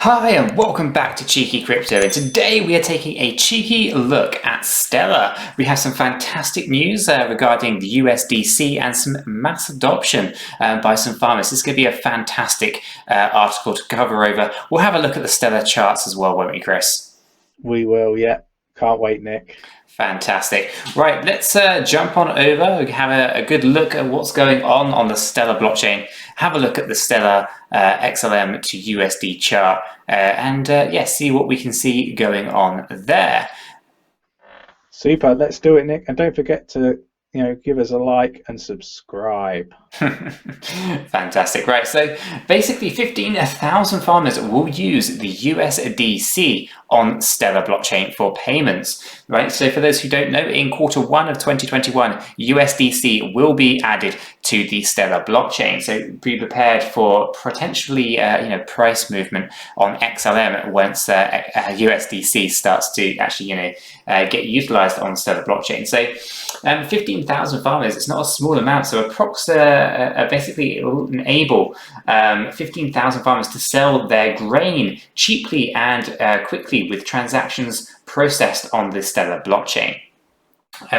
Hi and welcome back to Cheeky Crypto, and today we are taking a cheeky look at Stellar. We have some fantastic news regarding the USDC and some mass adoption by some farmers. This is going to be a fantastic article to cover over. We'll have a look at the Stellar charts as well, won't we, Chris? We will, yeah. Can't wait, Nick. Fantastic. Right, let's jump on over, have a good look at what's going on the Stellar blockchain, have a look at the Stellar XLM to USD chart, and see what we can see going on there. Super, let's do it, Nick. And don't forget to give us a like and subscribe. Fantastic. Right, so basically 15,000 farmers will use the USDC on Stellar blockchain for payments, right? So for those who don't know, in Q1 of 2021, USDC will be added to the Stellar blockchain. So be prepared for potentially price movement on XLM once USDC starts to actually get utilized on Stellar blockchain. So 15,000 farmers, it's not a small amount. So basically it will enable 15,000 farmers to sell their grain cheaply and quickly with transactions processed on the Stellar blockchain.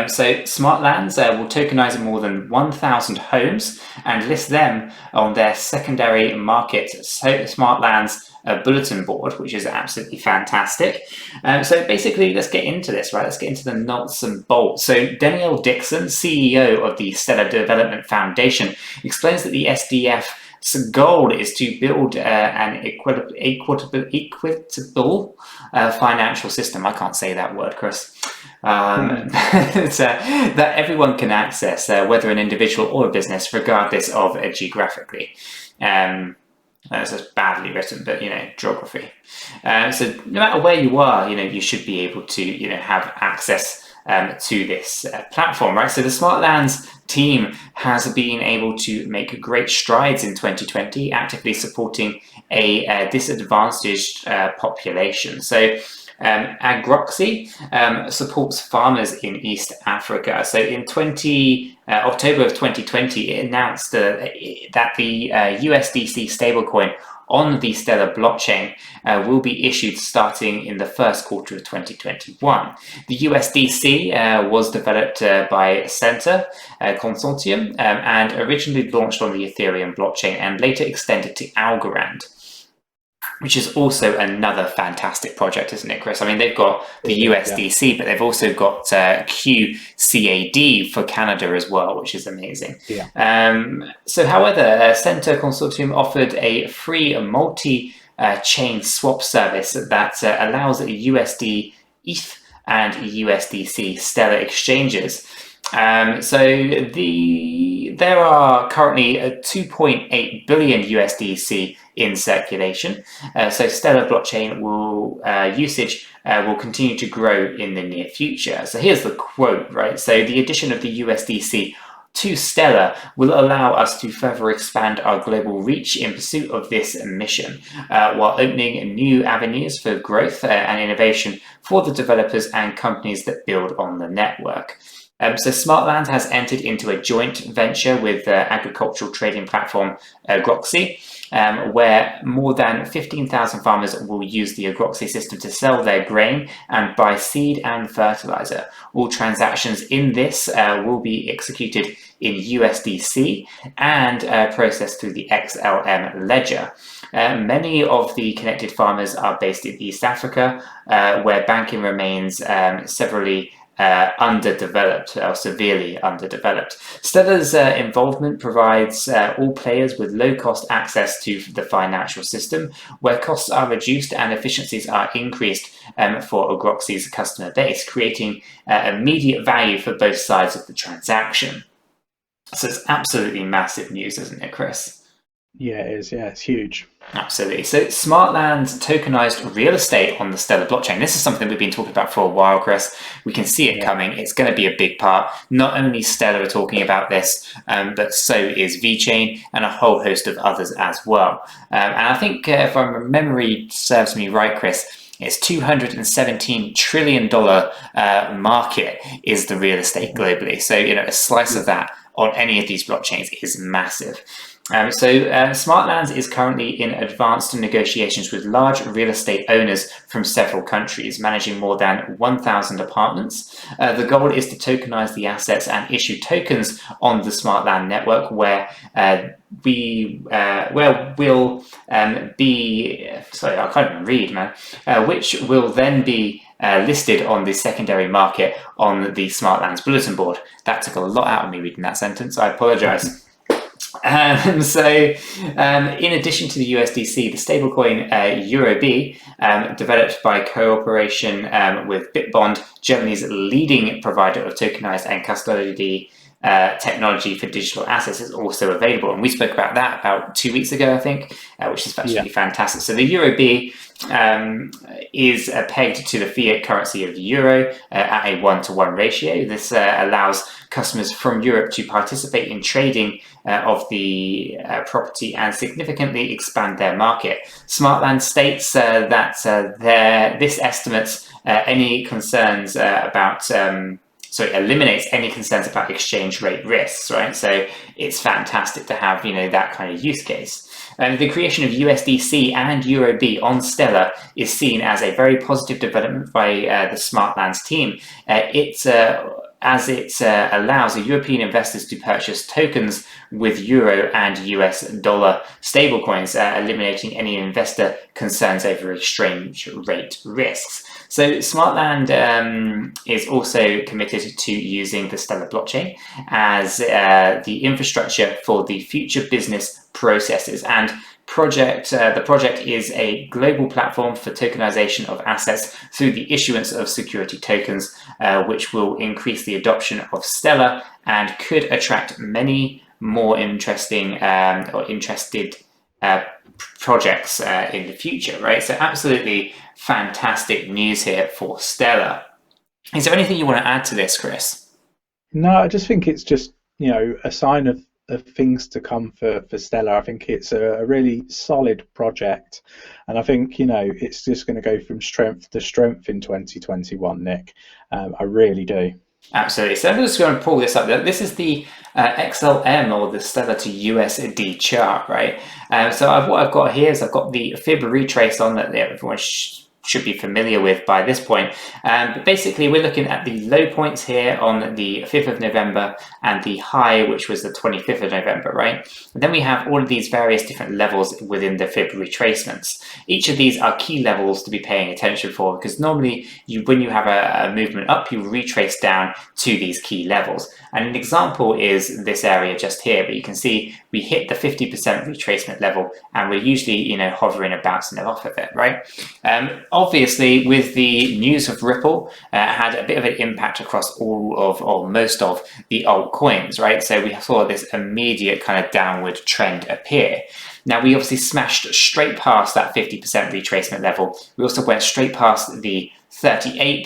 So Smart Lands will tokenize more than 1,000 homes and list them on their secondary market, so Smart Lands bulletin board, which is absolutely fantastic. So basically, let's get into this, right? Let's get into the nuts and bolts. So Danielle Dixon, CEO of the Stellar Development Foundation, explains that the SDF's goal is to build an equitable financial system. I can't say that word, Chris. That everyone can access, whether an individual or a business, regardless of geographically. That's just badly written, but geography. So no matter where you are, you should be able to have access to this platform, right? So the Smart Lands team has been able to make great strides in 2020, actively supporting a disadvantaged population. So 𝗕𝗘𝗪𝗔𝗥𝗘 supports farmers in East Africa. So in October of 2020, it announced that the USDC stablecoin on the Stellar blockchain will be issued starting in the first quarter of 2021. The USDC was developed by 𝗕𝗘𝗪𝗔𝗥𝗘 and originally launched on the Ethereum blockchain and later extended to 𝗕𝗙𝗪𝗀, which is also another fantastic project, isn't it, Chris? I mean, they've got the USDC, but they've also got 𝗕𝗘𝗪𝗀 for Canada as well, which is amazing. Yeah. So, however, 𝗕𝗘𝗪𝗔𝗥𝗘 offered a free multi-chain swap service that allows USD, ETH, and USDC Stellar exchanges. There are currently 2.8 billion USDC in circulation. So Stellar blockchain usage will continue to grow in the near future. So here's the quote, right? So the addition of the USDC to Stellar will allow us to further expand our global reach in pursuit of this mission, while opening new avenues for growth and innovation for the developers and companies that build on the network. So Smart Lands has entered into a joint venture with agricultural trading platform 𝗕𝗘𝗪𝗔𝗥𝗘, where more than 15,000 farmers will use the 𝗕𝗘𝗪𝗔𝗥𝗘 system to sell their grain and buy seed and fertilizer. All transactions in this will be executed in USDC and processed through the XLM ledger. Many of the connected farmers are based in East Africa, where banking remains severely underdeveloped or severely underdeveloped. Stellar's involvement provides all players with low-cost access to the financial system, where costs are reduced and efficiencies are increased for 𝗕𝗪𝗪𝗀's customer base, creating immediate value for both sides of the transaction. So it's absolutely massive news, isn't it, Chris? Yeah, it is. Yeah, it's huge. Absolutely. So Smart Lands tokenized real estate on the Stellar blockchain. This is something we've been talking about for a while, Chris. We can see it coming. It's going to be a big part. Not only Stellar are talking about this, but so is VeChain and a whole host of others as well. And I think if my memory serves me right, Chris, it's $217 trillion market is the real estate globally. So, a slice of that on any of these blockchains is massive. Smartlands is currently in advanced negotiations with large real estate owners from several countries, managing more than 1,000 apartments. The goal is to tokenize the assets and issue tokens on the Smartland network, where will be, sorry, I can't even read, man, which will then be listed on the secondary market on the Smartlands bulletin board. That took a lot out of me reading that sentence. I apologize. In addition to the USDC, the stablecoin 𝗗𝗓𝗪, developed by cooperation with Bitbond, Germany's leading provider of tokenized and custody technology for digital assets, is also available. And we spoke about that about 2 weeks ago, I think, which is absolutely fantastic. So the 𝗗𝗓𝗪 is pegged to the fiat currency of the euro at a 1-to-1 ratio. This allows customers from Europe to participate in trading of the property and significantly expand their market. Smartland states that this estimates any concerns about eliminates any concerns about exchange rate risks, right? So it's fantastic to have, that kind of use case. The creation of USDC and 𝗗𝗓𝗪 on Stellar is seen as a very positive development by the Smartlands team. As it allows European investors to purchase tokens with euro and US dollar stablecoins, eliminating any investor concerns over exchange rate risks. So Smartland is also committed to using the Stellar blockchain as the infrastructure for the future business processes. And the project is a global platform for tokenization of assets through the issuance of security tokens, which will increase the adoption of Stellar and could attract many more interesting or interested projects in the future, right? So absolutely fantastic news here for Stellar. Is there anything you want to add to this, Chris? No, I just think it's just, a sign of things to come for Stellar. I think it's a really solid project, and I think it's just going to go from strength to strength in 2021, Nick. I really do. Absolutely. So I'm just going to pull this up. This is the XLM, or the Stellar to USD chart, right? So what I've got here is I've got the fib retrace on that everyone should be familiar with by this point. But basically, we're looking at the low points here on the 5th of November and the high, which was the 25th of November, right? And then we have all of these various different levels within the fib retracements. Each of these are key levels to be paying attention for, because normally when you have a movement up, you retrace down to these key levels. And an example is this area just here, but you can see we hit the 50% retracement level, and we're usually, hovering and bouncing it off of it, right? Obviously, with the news of Ripple, had a bit of an impact across all of, or most of, the altcoins, right? So we saw this immediate kind of downward trend appear. Now, we obviously smashed straight past that 50% retracement level. We also went straight past the 38%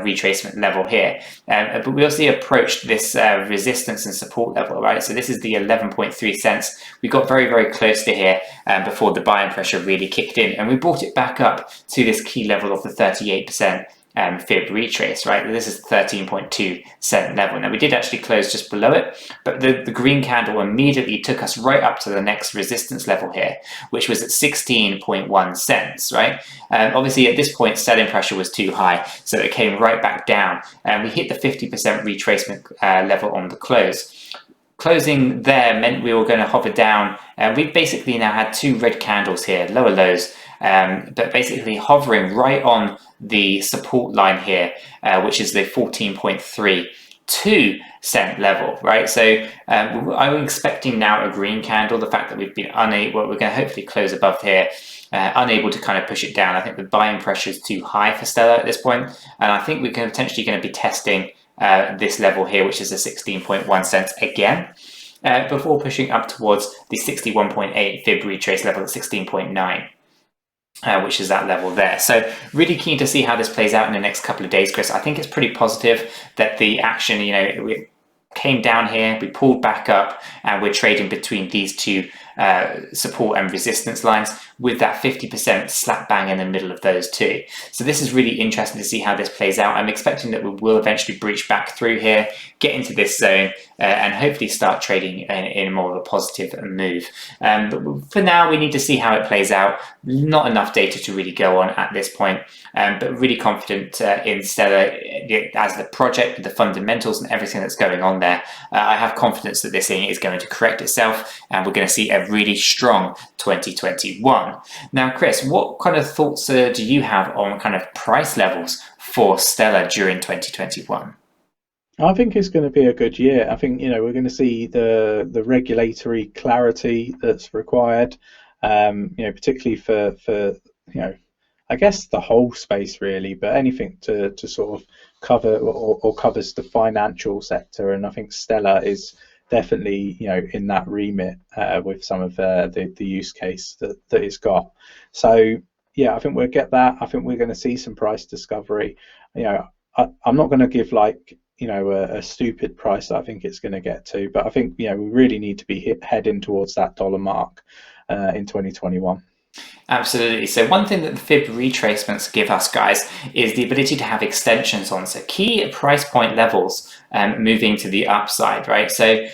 retracement level here, but we also approached this resistance and support level, right? So this is the 11.3 cents. We got very, very close to here before the buying pressure really kicked in, and we brought it back up to this key level of the 38% fib retrace, right? This is the 13.2 cent level. Now, we did actually close just below it, but the green candle immediately took us right up to the next resistance level here, which was at 16.1 cents, right? Obviously, at this point, selling pressure was too high, so it came right back down, and we hit the 50% retracement level on the close. Closing there meant we were going to hover down, and we basically now had two red candles here, lower lows, but basically hovering right on the support line here, which is the 14.32 cent level, right? So I'm expecting now a green candle. The fact that we've been unable, we're going to hopefully close above here, unable to kind of push it down. I think the buying pressure is too high for Stellar at this point, and I think we're potentially going to be testing this level here, which is a 16.1 cents again, before pushing up towards the 61.8 fib retrace level at 16.9. Which is that level there. So really keen to see how this plays out in the next couple of days, Chris. I think it's pretty positive that the action, we came down here, we pulled back up, and we're trading between these two support and resistance lines, with that 50% slap bang in the middle of those two. So this is really interesting to see how this plays out. I'm expecting that we will eventually breach back through here, get into this zone, and hopefully start trading in more of a positive move. But for now, we need to see how it plays out. Not enough data to really go on at this point, but really confident in Stellar as the project, with the fundamentals and everything that's going on there. I have confidence that this thing is going to correct itself, and we're going to see a really strong 2021. Now, Chris, what kind of thoughts do you have on kind of price levels for Stellar during 2021? I think it's going to be a good year. I think, we're going to see the regulatory clarity that's required, particularly for I guess the whole space really, but anything to sort of cover or covers the financial sector. And I think Stellar is definitely, in that remit with some of the use case that it's got. So yeah, I think we'll get that. I think we're going to see some price discovery. I'm not going to give a stupid price that I think it's going to get to, but I think we really need to be heading towards that dollar mark in 2021. Absolutely. So one thing that the fib retracements give us, guys, is the ability to have extensions on. So key price point levels moving to the upside, right? So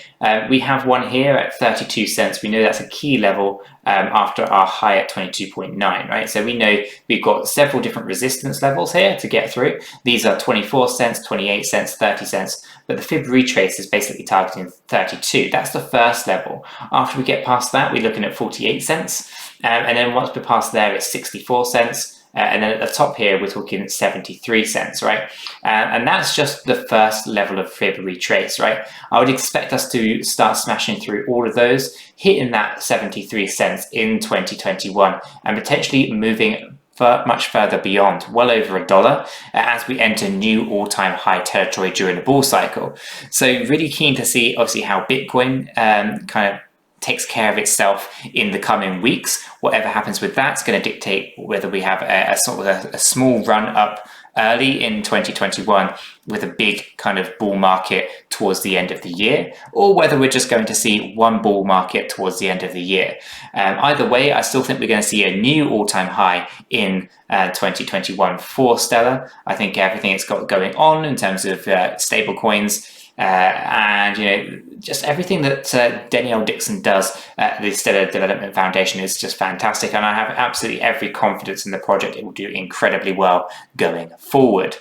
we have one here at 32 cents. We know that's a key level after our high at 22.9, right? So we know we've got several different resistance levels here to get through. These are 24 cents, 28 cents, 30 cents, but the fib retrace is basically targeting 32. That's the first level. After we get past that, we're looking at 48 cents. And then once we're past there, it's 64 cents. And then at the top here, we're talking 73 cents, right? And that's just the first level of fib retrace, right? I would expect us to start smashing through all of those, hitting that 73 cents in 2021, and potentially moving much further beyond, well over $1, as we enter new all-time high territory during the bull cycle. So really keen to see, obviously, how Bitcoin kind of takes care of itself in the coming weeks. Whatever happens with that's going to dictate whether we have a sort of a small run up early in 2021 with a big kind of bull market towards the end of the year, or whether we're just going to see one bull market towards the end of the year. Either way, I still think we're going to see a new all-time high in 2021 for Stellar. I think everything it's got going on in terms of stable coins, and just everything that 𝗕𝗘𝗪𝗔𝗥𝗘 does at the Stellar Development Foundation is just fantastic, and I have absolutely every confidence in the project. It will do incredibly well going forward.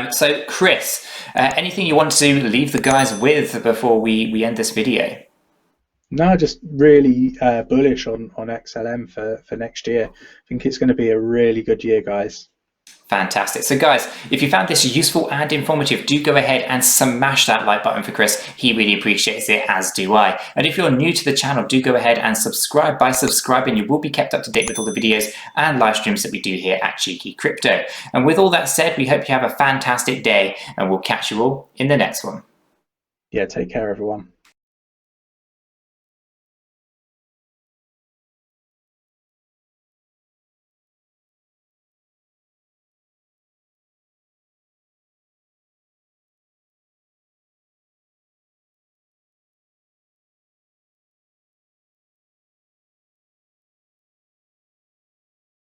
So Chris, anything you want to leave the guys with before we end this video? No, just really bullish on XLM for next year. I think it's going to be a really good year, guys. Fantastic. So guys, if you found this useful and informative, do go ahead and smash that like button for Chris. He really appreciates it, as do I. And if you're new to the channel, do go ahead and subscribe. By subscribing, you will be kept up to date with all the videos and live streams that we do here at Cheeky Crypto. And with all that said, we hope you have a fantastic day, and we'll catch you all in the next one. Yeah, take care, everyone.